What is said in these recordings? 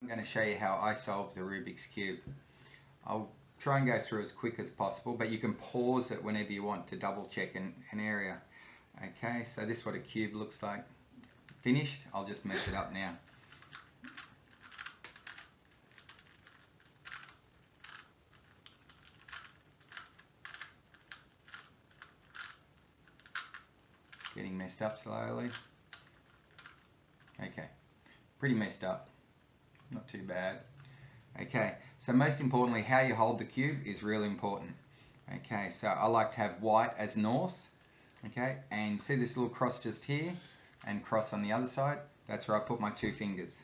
I'm going to show you how I solve the Rubik's Cube. I'll try and go through as quick as possible, but you can pause it whenever you want to double check an area. Okay, so this is what a cube looks like. Finished. I'll just mess it up now. Getting messed up slowly. Okay, pretty messed up. Not too bad. Okay, so most importantly, how you hold the cube is really important. Okay, so I like to have white as north. Okay, and see this little cross just here and cross on the other side? That's where I put my two fingers.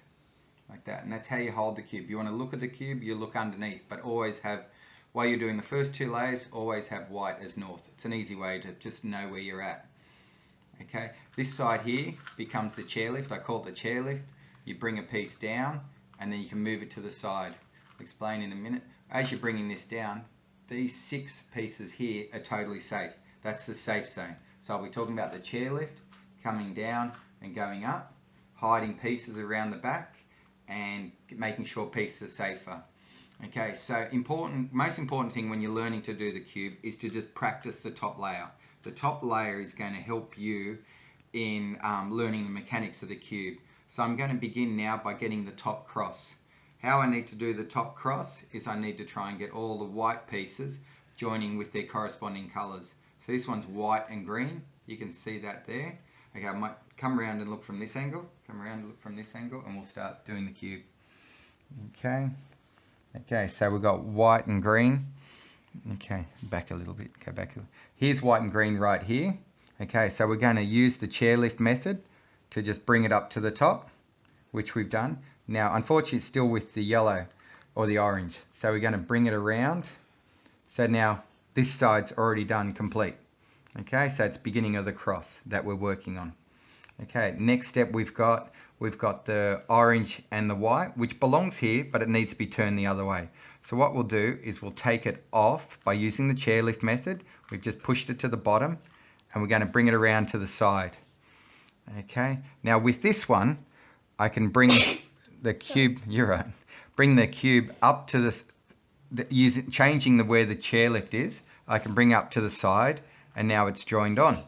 Like that, and that's how you hold the cube. You want to look at the cube, you look underneath, but always have, while you're doing the first two layers, always have white as north. It's an easy way to just know where you're at. Okay, this side here becomes the chairlift. I call it the chairlift. You bring a piece down and then you can move it to the side. I'll explain in a minute. As you're bringing this down, these 6 pieces here are totally safe. That's the safe zone. So I'll be talking about the chairlift, coming down and going up, hiding pieces around the back and making sure pieces are safer. Okay, so most important thing when you're learning to do the cube is to just practice the top layer. The top layer is going to help you in learning the mechanics of the cube. So I'm going to begin now by getting the top cross. How I need to do the top cross is I need to try and get all the white pieces joining with their corresponding colours. So this one's white and green. You can see that there. Okay, I might come around and look from this angle. Come around and look from this angle and we'll start doing the cube. Okay. Okay, so we've got white and green. Okay, back a little bit, go back. Here's white and green right here. Okay, so we're going to use the chairlift method to just bring it up to the top, which we've done. Now, unfortunately, it's still with the yellow or the orange. So we're going to bring it around. So now this side's already done complete. Okay, so it's beginning of the cross that we're working on. Okay, next step we've got the orange and the white, which belongs here, but it needs to be turned the other way. So what we'll do is we'll take it off by using the chairlift method. We've just pushed it to the bottom and we're going to bring it around to the side. Okay, now with this one, I can bring the cube, you're right, bring the cube up to this, changing where the chairlift is, I can bring up to the side and now it's joined on.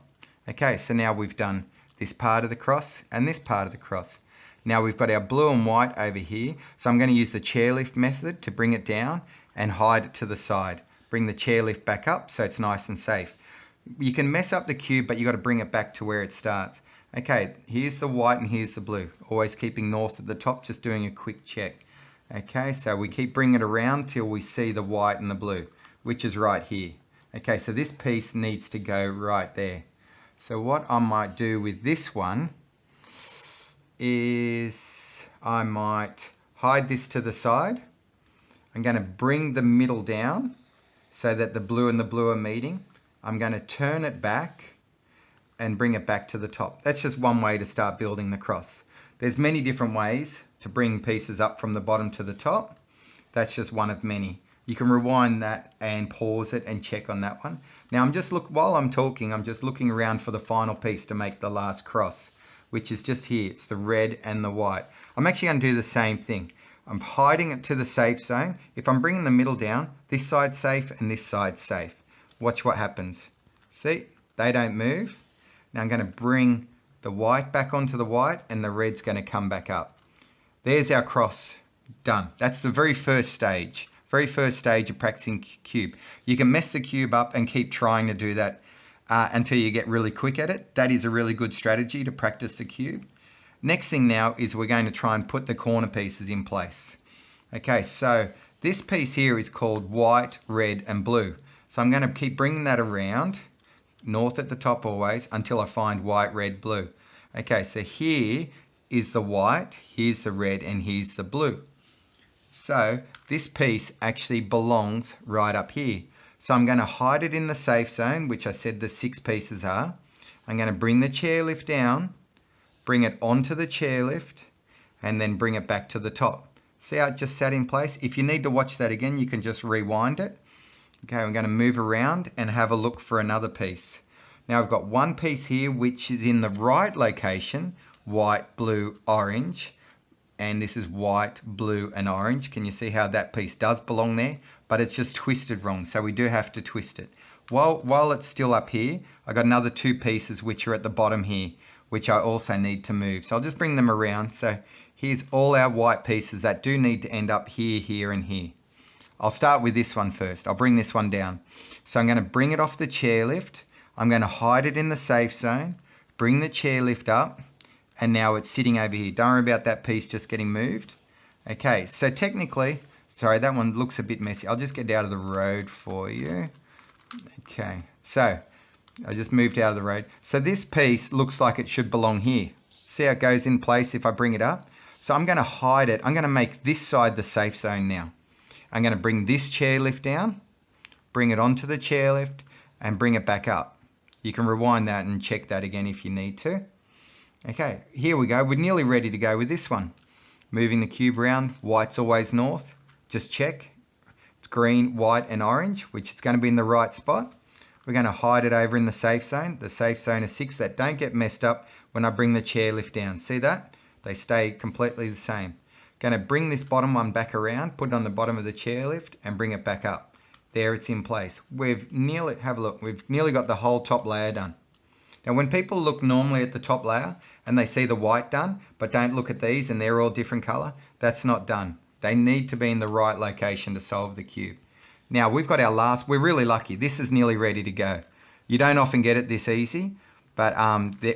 Okay, so now we've done this part of the cross and this part of the cross. Now we've got our blue and white over here, so I'm going to use the chairlift method to bring it down and hide it to the side. Bring the chairlift back up so it's nice and safe. You can mess up the cube, but you've got to bring it back to where it starts. Okay, here's the white and here's the blue. Always keeping north at the top, just doing a quick check. Okay, so we keep bringing it around till we see the white and the blue, which is right here. Okay, so this piece needs to go right there. So what I might do with this one is I might hide this to the side. I'm going to bring the middle down so that the blue and the blue are meeting. I'm going to turn it back and bring it back to the top. That's just one way to start building the cross. There's many different ways to bring pieces up from the bottom to the top. That's just one of many. You can rewind that and pause it and check on that one. Now while I'm talking, I'm just looking around for the final piece to make the last cross, which is just here. It's the red and the white. I'm actually going to do the same thing. I'm hiding it to the safe zone. If I'm bringing the middle down, this side's safe and this side's safe. Watch what happens. See, they don't move. Now I'm going to bring the white back onto the white and the red's going to come back up. There's our cross done. That's the very first stage. Very first stage of practicing cube. You can mess the cube up and keep trying to do that until you get really quick at it. That is a really good strategy to practice the cube. Next thing now is we're going to try and put the corner pieces in place. Okay, so this piece here is called white, red and blue. So I'm going to keep bringing that around, north at the top always, until I find white, red, blue. Okay, so here is the white, here's the red and here's the blue. So this piece actually belongs right up here. So I'm going to hide it in the safe zone, which I said the 6 pieces are. I'm going to bring the chairlift down, bring it onto the chairlift, and then bring it back to the top. See how it just sat in place? If you need to watch that again, you can just rewind it. Okay, I'm going to move around and have a look for another piece. Now I've got one piece here which is in the right location, white, blue, orange. and this is white, blue and orange. Can you see how that piece does belong there? But it's just twisted wrong, so we do have to twist it. While it's still up here, I got another 2 pieces which are at the bottom here, which I also need to move. So I'll just bring them around. So here's all our white pieces that do need to end up here, here and here. I'll start with this one first. I'll bring this one down. So I'm going to bring it off the chairlift. I'm going to hide it in the safe zone, bring the chairlift up, and now it's sitting over here. Don't worry about that piece just getting moved. Okay, so technically, sorry, that one looks a bit messy. I'll just get out of the road for you. Okay, so I just moved out of the road. So this piece looks like it should belong here. See how it goes in place if I bring it up? So I'm going to hide it. I'm going to make this side the safe zone now. I'm going to bring this chairlift down, bring it onto the chairlift, and bring it back up. You can rewind that and check that again if you need to. Okay, here we go. We're nearly ready to go with this one. Moving the cube around, white's always north. Just check. It's green, white, and orange, which is going to be in the right spot. We're going to hide it over in the safe zone. The safe zone is 6. That don't get messed up when I bring the chairlift down. See that? They stay completely the same. Going to bring this bottom one back around, put it on the bottom of the chairlift, and bring it back up. There, it's in place. We've nearly, have a look, we've nearly got the whole top layer done. Now when people look normally at the top layer and they see the white done, but don't look at these and they're all different color, that's not done. They need to be in the right location to solve the cube. Now we've got our last, we're really lucky. This is nearly ready to go. You don't often get it this easy, but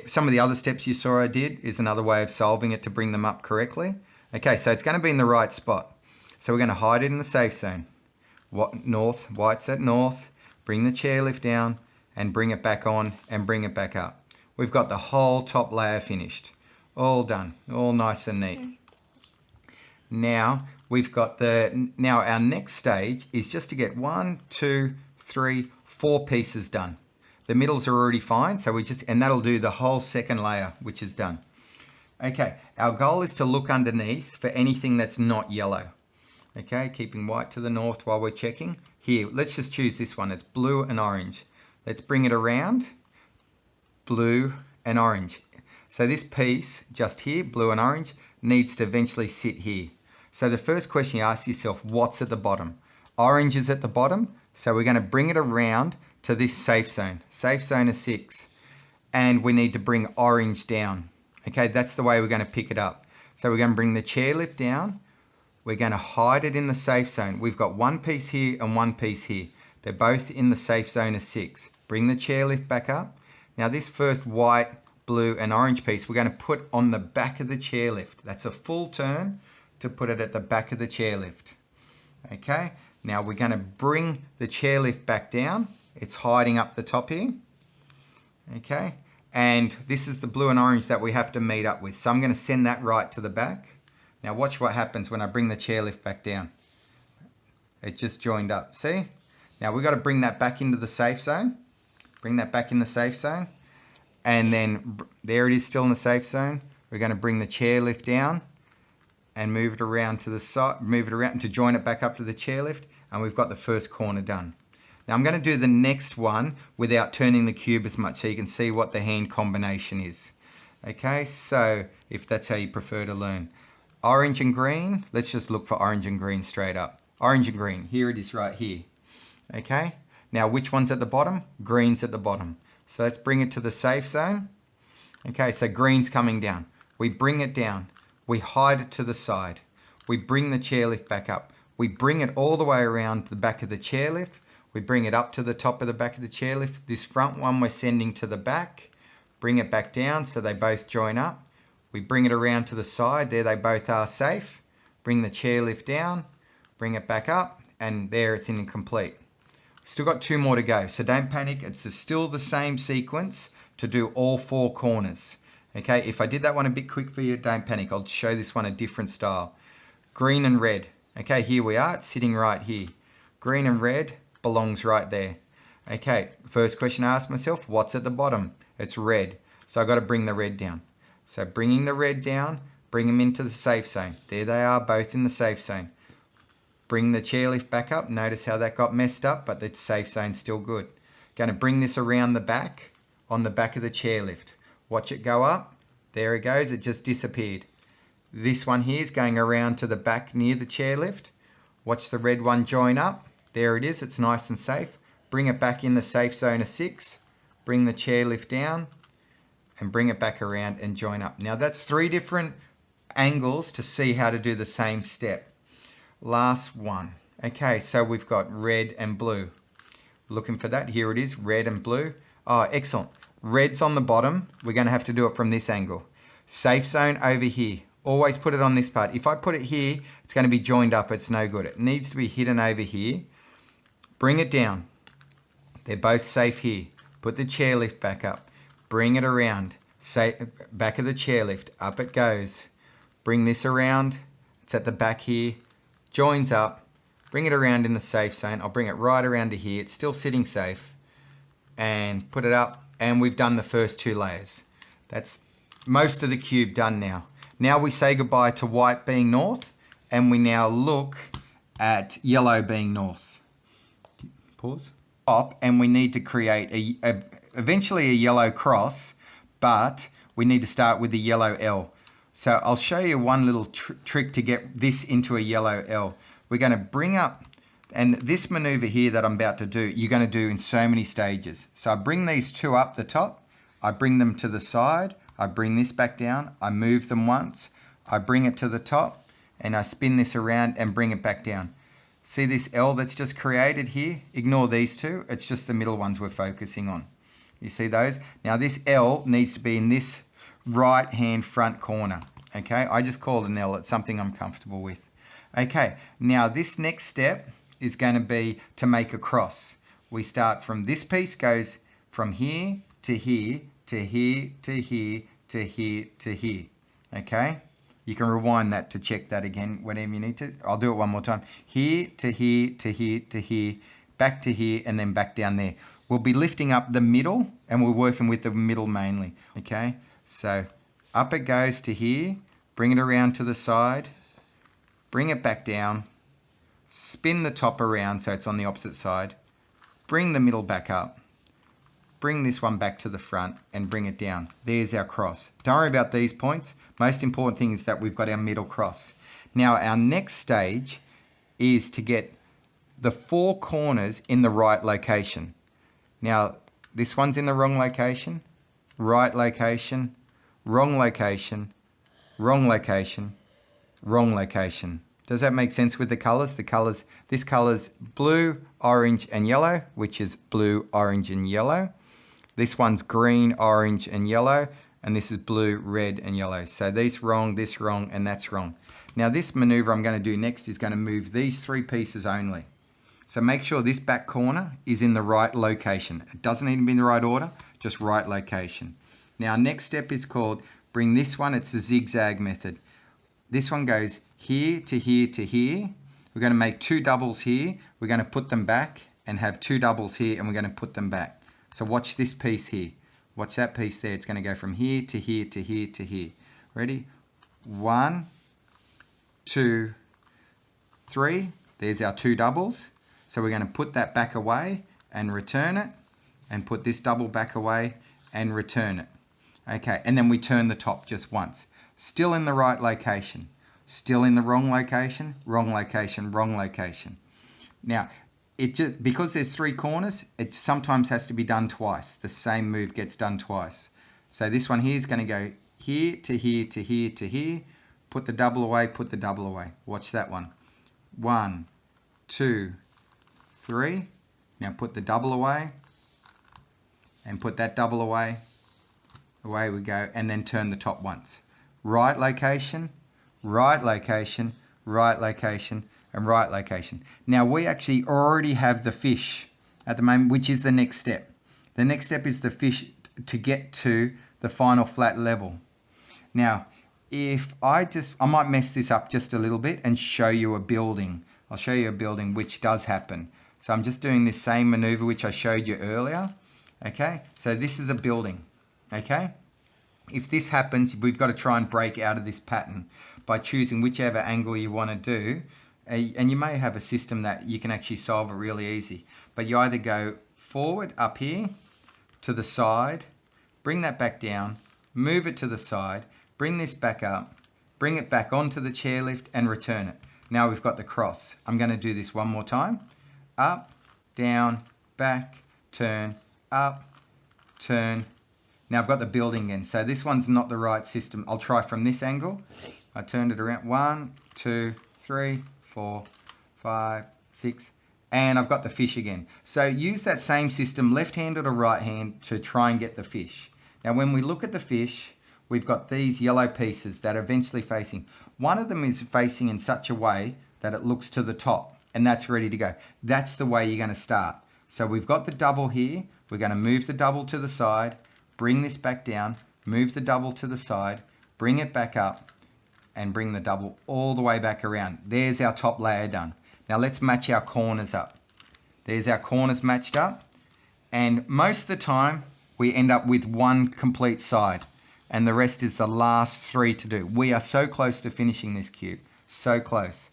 some of the other steps you saw I did is another way of solving it to bring them up correctly. Okay, so it's going to be in the right spot. So we're going to hide it in the safe zone. North, white's at north, bring the chairlift down and bring it back on and bring it back up. We've got the whole top layer finished. All done, all nice and neat. Now we've got now our next stage is just to get 1, 2, 3, 4 pieces done. The middles are already fine, so and that'll do the whole second layer, which is done. Okay, our goal is to look underneath for anything that's not yellow. Okay, keeping white to the north while we're checking. Here, let's just choose this one. It's blue and orange. Let's bring it around. Blue and orange. So this piece just here, blue and orange, needs to eventually sit here. So the first question you ask yourself, what's at the bottom? Orange is at the bottom, so we're going to bring it around to this safe zone. Safe zone is 6. And we need to bring orange down. Okay, that's the way we're going to pick it up. So we're going to bring the chairlift down. We're going to hide it in the safe zone. We've got 1 piece here and 1 piece here. They're both in the safe zone of 6. Bring the chairlift back up. Now this first white, blue and orange piece we're going to put on the back of the chairlift. That's a full turn to put it at the back of the chairlift. Okay, now we're going to bring the chairlift back down. It's hiding up the top here. Okay, and this is the blue and orange that we have to meet up with. So I'm going to send that right to the back. Now watch what happens when I bring the chairlift back down. It just joined up, see? Now we've got to bring that back into the safe zone. Bring that back in the safe zone. And then there it is still in the safe zone. We're going to bring the chairlift down and move it around to the side, move it around to join it back up to the chairlift. And we've got the first corner done. Now I'm going to do the next one without turning the cube as much so you can see what the hand combination is. Okay, so if that's how you prefer to learn. Orange and green, let's just look for orange and green straight up. Orange and green, here it is right here. Okay, now which one's at the bottom? Green's at the bottom. So let's bring it to the safe zone. Okay, so green's coming down. We bring it down. We hide it to the side. We bring the chairlift back up. We bring it all the way around the back of the chairlift. We bring it up to the top of the back of the chairlift. This front one we're sending to the back. Bring it back down so they both join up. We bring it around to the side. There they both are safe. Bring the chairlift down. Bring it back up. And there it's incomplete. Still got 2 more to go. So don't panic. It's still the same sequence to do all 4 corners. Okay, if I did that one a bit quick for you, don't panic. I'll show this one a different style. Green and red. Okay, here we are. It's sitting right here. Green and red belongs right there. Okay, first question I asked myself, what's at the bottom? It's red. So I've got to bring the red down. So bringing the red down, bring them into the safe zone. There they are, both in the safe zone. Bring the chairlift back up. Notice how that got messed up, but the safe zone's still good. Going to bring this around the back, on the back of the chairlift. Watch it go up. There it goes. It just disappeared. This one here is going around to the back near the chairlift. Watch the red one join up. There it is, it's nice and safe. Bring it back in the safe zone of 6. Bring the chairlift down and bring it back around and join up. Now that's 3 different angles to see how to do the same step. Last one. Okay, so we've got red and blue. Looking for that, here it is, red and blue. Oh, excellent. Red's on the bottom, we're gonna have to do it from this angle. Safe zone over here. Always put it on this part. If I put it here, it's gonna be joined up, it's no good. It needs to be hidden over here. Bring it down. They're both safe here. Put the chairlift back up. Bring it around. Back of the chairlift. Up it goes. Bring this around. It's at the back here. Joins up. Bring it around in the safe zone. I'll bring it right around to here. It's still sitting safe. And put it up. And we've done the first 2 layers. That's most of the cube done now. Now we say goodbye to white being north. And we now look at yellow being north. Pause. And we need to create eventually a yellow cross, but we need to start with the yellow L. So I'll show you one little trick to get this into a yellow L. We're going to bring up, and this maneuver here that I'm about to do, you're going to do in so many stages. So I bring these 2 up the top, I bring them to the side, I bring this back down, I move them once, I bring it to the top, and I spin this around and bring it back down. See this L that's just created here? Ignore these 2. It's just the middle ones we're focusing on. You see those? Now this L needs to be in this right hand front corner. Okay, I just call it an L. It's something I'm comfortable with. Okay, now this next step is going to be to make a cross. We start from this piece, goes from here to here to here to here to here to here. Okay? You can rewind that to check that again whenever you need to. I'll do it one more time. Here to here to here to here, back to here, and then back down there. We'll be lifting up the middle, and we're working with the middle mainly. Okay, so up it goes to here, bring it around to the side, bring it back down, spin the top around so it's on the opposite side, bring the middle back up, bring this one back to the front and bring it down. There's our cross. Don't worry about these points. Most important thing is that we've got our middle cross. Now our next stage is to get the 4 corners in the right location. Now this one's in the wrong location, right location, wrong location, wrong location, wrong location. Does that make sense with the colors? The colors, this color's blue, orange and yellow, which is blue, orange and yellow. This one's green, orange and yellow, and this is blue, red and yellow. So this wrong, and that's wrong. Now this maneuver I'm going to do next is going to move these 3 pieces only. So make sure this back corner is in the right location. It doesn't need to be in the right order, just right location. Now next step is called, bring this one, it's the zigzag method. This one goes here to here to here. We're going to make 2 doubles here. We're going to put them back and have 2 doubles here, and we're going to put them back. So watch this piece here. Watch that piece there. It's going to go from here to here to here to here. Ready? 1, 2, 3. There's our 2 doubles. So we're going to put that back away and return it, and put this double back away and return it. Okay, and then we turn the top just once. Still in the right location. Still in the wrong location, wrong location, wrong location. Now, it just, because there's 3 corners, it sometimes has to be done twice. The same move gets done twice. So this one here is going to go here to here to here to here. Put the double away, put the double away. Watch that one. 1, 2, 3. Now put the double away and put that double away. Away we go, and then turn the top once. Right location, right location, right location, and right location. Now we actually already have the fish at the moment, which is the next step. The next step is the fish to get to the final flat level. Now, if I might mess this up just a little bit and show you a building. I'll show you a building which does happen. So I'm just doing this same maneuver which I showed you earlier. Okay, so this is a building. Okay, if this happens, we've got to try and break out of this pattern by choosing whichever angle you want to do. And you may have a system that you can actually solve it really easy. But you either go forward up here to the side, bring that back down, move it to the side, bring this back up, bring it back onto the chairlift and return it. Now we've got the cross. I'm going to do this one more time. Up, down, back, turn, up, turn. Now I've got the building again. So this one's not the right system. I'll try from this angle. I turned it around. 1, 2, 3, 4, 5, 6. And I've got the fish again. So use that same system, left-handed or right hand, to try and get the fish. Now when we look at the fish, we've got these yellow pieces that are eventually facing. One of them is facing in such a way that it looks to the top, and that's ready to go. That's the way you're going to start. So we've got the double here. We're going to move the double to the side, bring this back down, move the double to the side, bring it back up, and bring the double all the way back around. There's our top layer done. Now let's match our corners up. There's our corners matched up. And most of the time, we end up with one complete side. And the rest is the last 3 to do. We are so close to finishing this cube. So close.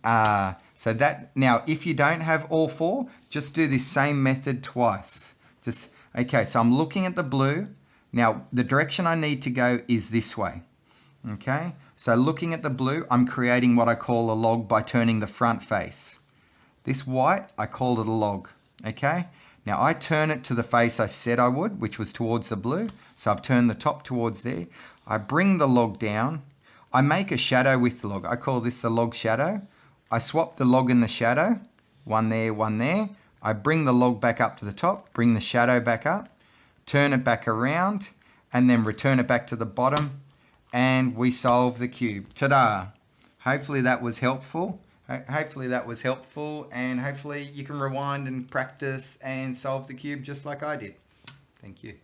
So that, now if you don't have all 4, just do this same method twice. Okay, so I'm looking at the blue. Now the direction I need to go is this way. Okay, so looking at the blue, I'm creating what I call a log by turning the front face. This white, I called it a log. Okay, now I turn it to the face I said I would, which was towards the blue. So I've turned the top towards there. I bring the log down. I make a shadow with the log. I call this the log shadow. I swap the log and the shadow. One there, one there. I bring the log back up to the top, bring the shadow back up, turn it back around, and then return it back to the bottom. And we solve the cube. Ta-da! Hopefully that was helpful. And hopefully you can rewind and practice and solve the cube just like I did. Thank you.